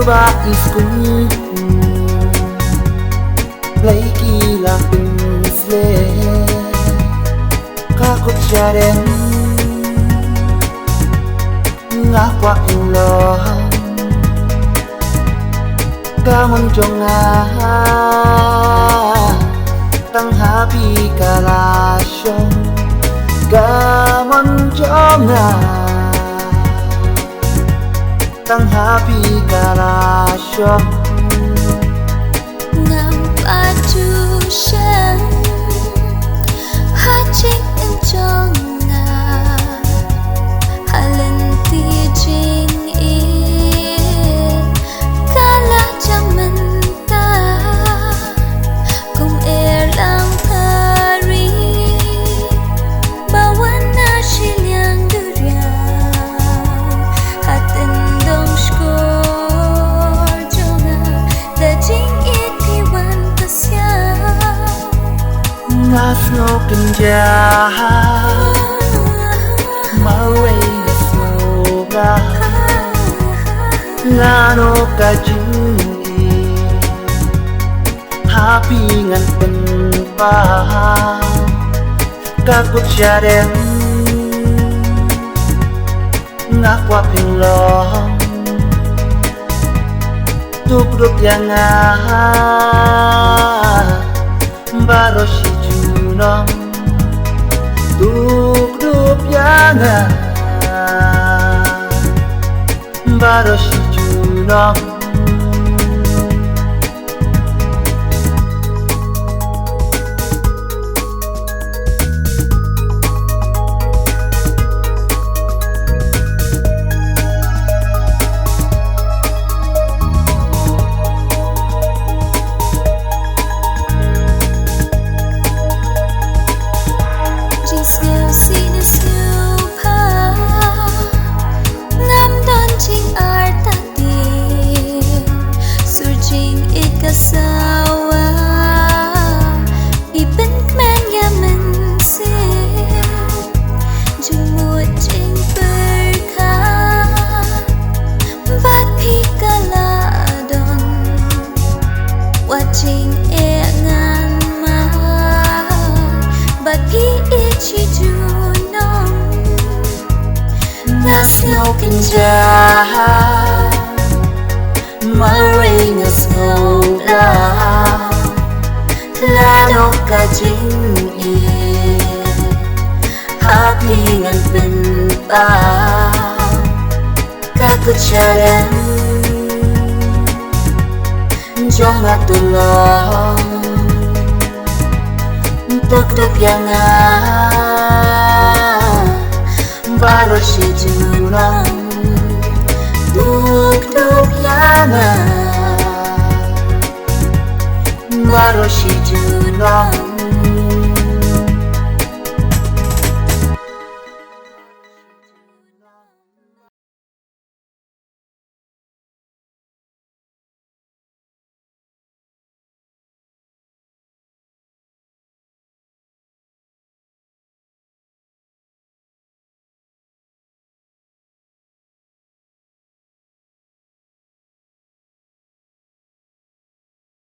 ba iskun lấy kỳ làm bình lệ ca cốt cha đen ngã qua in lo ca mong cho ngã tăng happy cả là sông ca mong cho ngã tăng happy kalasyo ngam patushan hachik enjong nga halanti jing e kala jamanta kung erang thari bawana shilyang durya hatin snow kenja maway na snow ba ngano ka jini happy ngan penpa kakut syarem ngakwa pinglong duk yang baro si junong duk yang baro si junong kasawa ibn kman yaman se jumut jing berkat bat pi kaladon watching engan ma bat pi ichi junong nas no kenja maring a snow lano ka jing e happy ngan pinta kakut syarem jong atulong duk yang baru si junong duk yang baru si junong